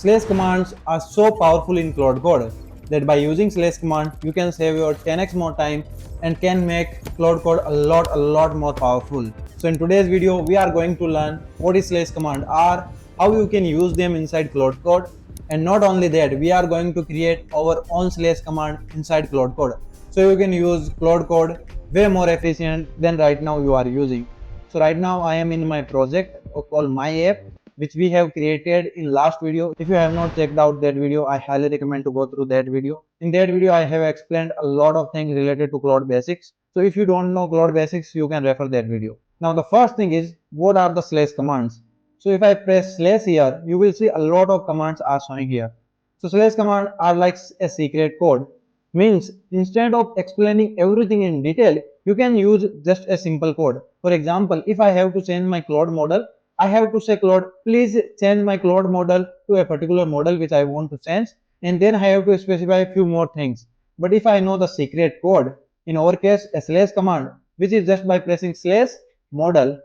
Slash commands are so powerful in Claude Code that by using slash command you can save your 10x more time and can make Claude Code a lot more powerful. So in today's video we are going to learn what is slash command are, how you can use them inside Claude Code, and not only that, we are going to create our own slash command inside Claude Code. So you can use Claude Code way more efficient than right now you are using. So right now I am in my project called my app, which we have created in last video. If you have not checked out that video, I highly recommend to go through that video. In that video I have explained a lot of things related to Claude basics. So if you don't know Claude basics, you can refer that video. Now the first thing is, what are the slash commands? So if I press slash here, you will see a lot of commands are showing here. So slash command are like a secret code. Means instead of explaining everything in detail, you can use just a simple code. For example, if I have to change my Claude model, I have to say Claude, please change my Claude model to a particular model which I want to change, and then I have to specify a few more things. But if I know the secret code, in our case a slash command, which is just by pressing slash model,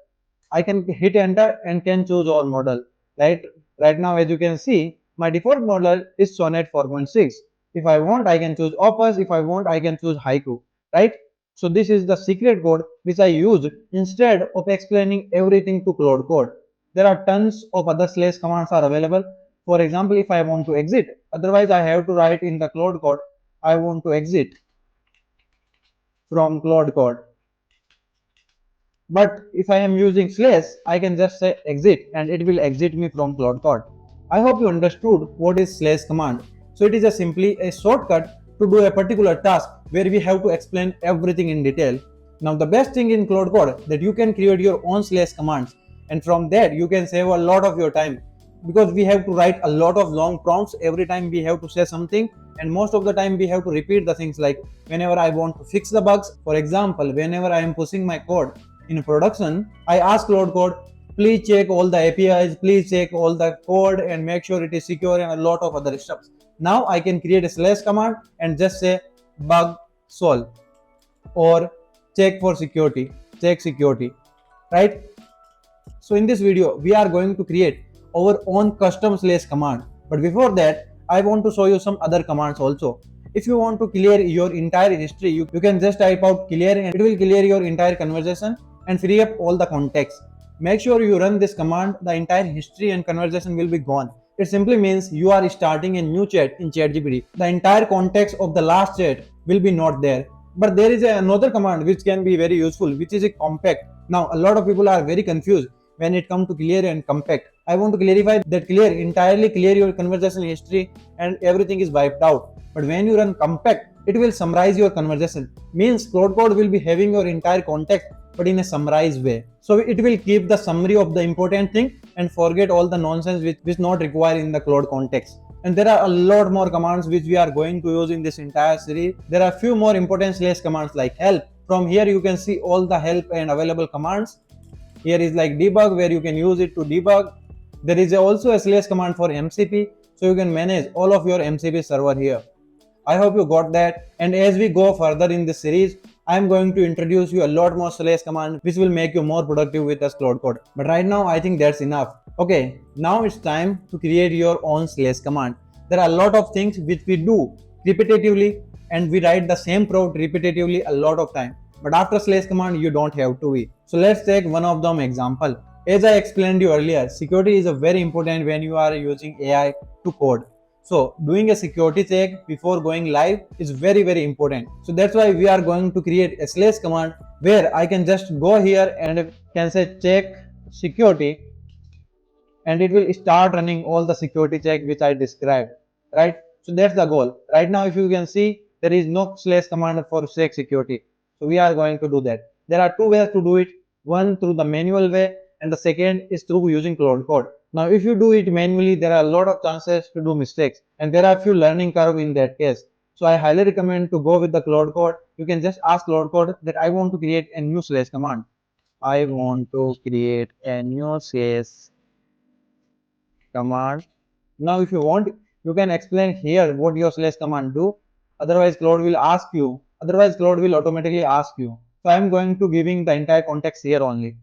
I can hit enter and can choose all model. Right now, as you can see, my default model is Sonnet 4.6. If I want, I can choose Opus. If I want, I can choose Haiku. Right? So this is the secret code which I use instead of explaining everything to Claude Code. There are tons of other slash commands are available. For example, if I want to exit, otherwise I have to write in the Claude Code, I want to exit from Claude Code. But if I am using slash, I can just say exit and it will exit me from Claude Code. I hope you understood what is slash command. So it is simply a shortcut to do a particular task where we have to explain everything in detail. Now the best thing in Claude Code that you can create your own slash commands, and from that you can save a lot of your time, because we have to write a lot of long prompts every time we have to say something, and most of the time we have to repeat the things like whenever I want to fix the bugs. For example, whenever I am pushing my code in production, I ask Claude Code, please check all the APIs, please check all the code and make sure it is secure, and a lot of other stuff. Now I can create a slash command and just say bug solve or check for security, check security, right? So in this video, we are going to create our own custom slash command. But before that, I want to show you some other commands also. If you want to clear your entire history, you can just type out clear and it will clear your entire conversation and free up all the context. Make sure you run this command, the entire history and conversation will be gone. It simply means you are starting a new chat in ChatGPT. The entire context of the last chat will be not there. But there is another command which can be very useful, which is a compact. Now a lot of people are very confused when it comes to clear and compact. I want to clarify that clear entirely clear your conversation history and everything is wiped out. But when you run compact, it will summarize your conversation. Means Claude Code will be having your entire context but in a summarized way. So it will keep the summary of the important thing and forget all the nonsense which not required in the Claude context. And there are a lot more commands which we are going to use in this entire series. There are few more important slash commands like help. From here you can see all the help and available commands. Here is like debug, where you can use it to debug. There is also a slash command for MCP, so you can manage all of your MCP server here. I hope you got that. And as we go further in this series, I am going to introduce you a lot more slash command which will make you more productive with this Claude Code. But right now I think that's enough. Okay, now it's time to create your own slash command. There are a lot of things which we do repetitively and we write the same prompt repetitively a lot of time. But after slash command you don't have to be. So let's take one of them example. As I explained you earlier, security is a very important when you are using AI to code. So doing a security check before going live is very important. So that's why we are going to create a slash command where I can just go here and can say check security, and it will start running all the security check which I described, right? So that's the goal. Right now if you can see, there is no slash command for check security. So we are going to do that. There are two ways to do it. One through the manual way and the second is through using Claude Code. Now if you do it manually, there are a lot of chances to do mistakes and there are few learning curve in that case. So I highly recommend to go with the Claude Code. You can just ask Claude Code that I want to create a new slash command. I want to create a new slash command. Now if you want, you can explain here what your slash command do. Otherwise Claude will ask you. Otherwise Claude will automatically ask you. So I am going to giving the entire context here only.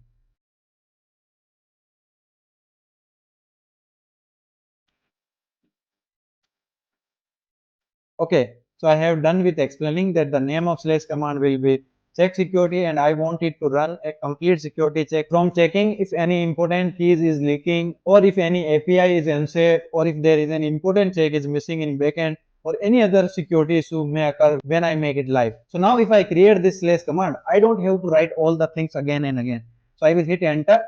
Okay, so I have done with explaining that the name of slash command will be check security, and I want it to run a complete security check from checking if any important keys is leaking, or if any API is unsafe, or if there is an important check is missing in backend, or any other security issue may occur when I make it live. So now if I create this slash command, I don't have to write all the things again and again. So I will hit enter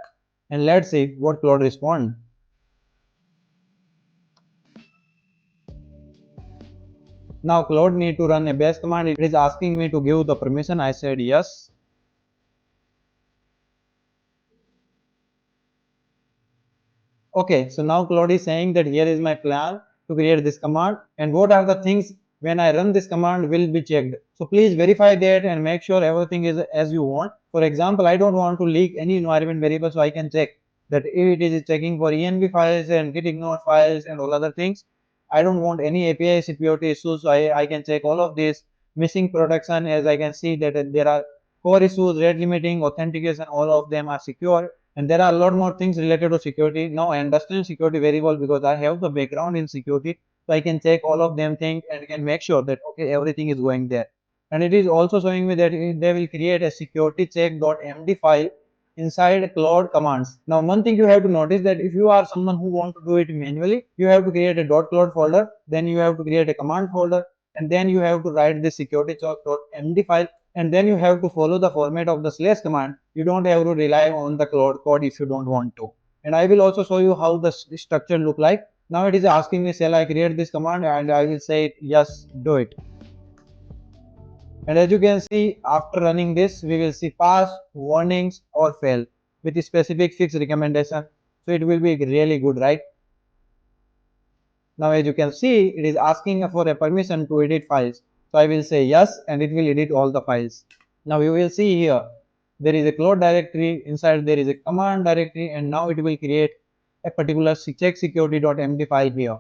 and let's see what Claude responds. Now Claude need to run a bash command. It is asking me to give the permission. I said yes. Okay, so now Claude is saying that here is my plan to create this command, and what are the things when I run this command will be checked. So please verify that and make sure everything is as you want. For example, I don't want to leak any environment variable, so I can check that if it is checking for env files and git ignore files and all other things. I don't want any API security issues, so I can check all of this. Missing protection, as I can see that there are core issues, rate limiting, authentication, all of them are secure, and there are a lot more things related to security. Now I understand security very well because I have the background in security, so I can check all of them things and can make sure that okay, everything is going there. And it is also showing me that they will create a security check.md file inside Claude commands. Now one thing you have to notice that if you are someone who want to do it manually, you have to create a .claude folder, then you have to create a command folder, and then you have to write the security check.md file, and then you have to follow the format of the slash command. You don't have to rely on the Claude code if you don't want to. And I will also show you how the structure look like. Now it is asking me, shall I create this command? And I will say yes, do it. And as you can see, after running this, we will see pass, warnings, or fail with a specific fixed recommendation. So it will be really good, right? Now as you can see, it is asking for a permission to edit files. So I will say yes, and it will edit all the files. Now you will see here, there is a Claude directory, inside there is a command directory, and now it will create a particular check security.md file here.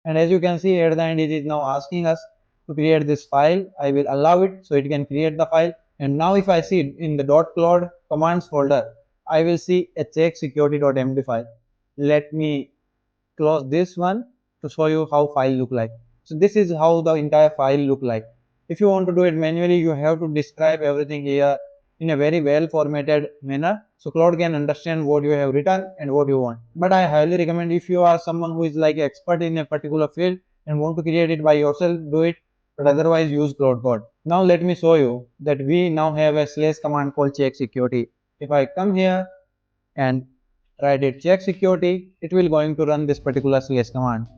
And as you can see at the end, it is now asking us to create this file. I will allow it so it can create the file. And now if I see in the .claude commands folder, I will see a check security.md file. Let me close this one to show you how file look like. So this is how the entire file look like. If you want to do it manually, you have to describe everything here in a very well formatted manner, so Claude can understand what you have written and what you want. But I highly recommend, if you are someone who is like expert in a particular field and want to create it by yourself, do it, but otherwise use Claude code. Now let me show you that we now have a slash command called check security. If I come here and write it check security, it will going to run this particular slash command.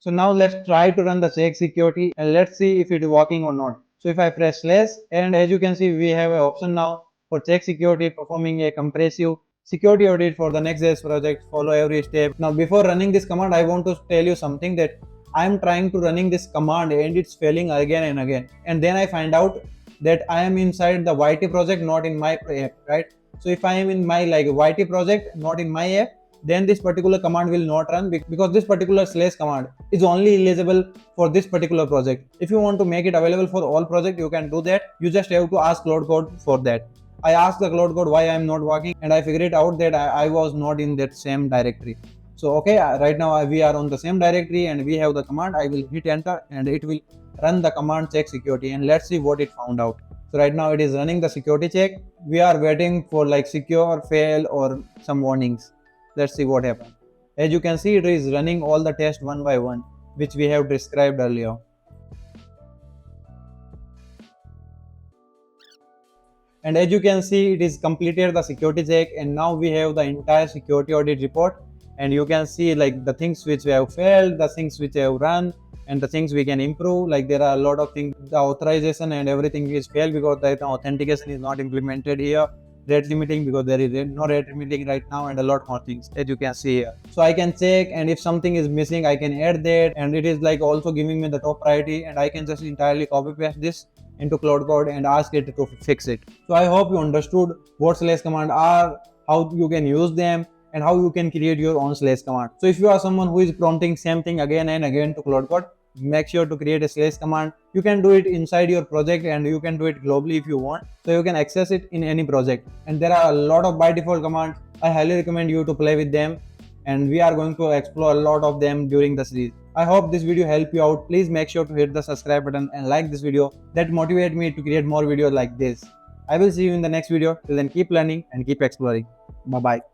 So now let's try to run the check security and let's see if it is working or not. So if I press slash, and as you can see, we have an option now for check security, performing a comprehensive security audit for the Next.js project, follow every step. Now before running this command, I want to tell you something, that I am trying to running this command and it's failing again and again. And then I find out that I am inside the YT project, not in my app, right? So if I am in my like YT project, not in my app, then this particular command will not run because this particular slash command is only eligible for this particular project. If you want to make it available for all projects, you can do that. You just have to ask Claude code for that. I asked the Claude code why I am not working, and I figured out that I was not in that same directory. So okay, right now we are on the same directory and we have the command. I will hit enter and it will run the command check security, and let's see what it found out. So right now it is running the security check. We are waiting for like secure, fail, or some warnings. Let's see what happens. As you can see, it is running all the tests one by one, which we have described earlier. And as you can see, it is completed the security check, and now we have the entire security audit report. And you can see like the things which we have failed, the things which have run, and the things we can improve. Like there are a lot of things, the authorization and everything is failed because the authentication is not implemented here. Rate limiting because there is no rate limiting right now, and a lot more things as you can see here. So I can check, and if something is missing, I can add that, and it is like also giving me the top priority, and I can just entirely copy paste this into Claude code and ask it to fix it. So I hope you understood what slash command are, how you can use them, and how you can create your own slash command. So if you are someone who is prompting same thing again and again to Claude code, make sure to create a slash command. You can do it inside your project and you can do it globally if you want, so you can access it in any project. And there are a lot of by default commands. I highly recommend you to play with them, and we are going to explore a lot of them during the series. I hope this video helped you out. Please make sure to hit the subscribe button and like this video. That motivates me to create more videos like this. I will see you in the next video. Till then, keep learning and keep exploring. Bye bye.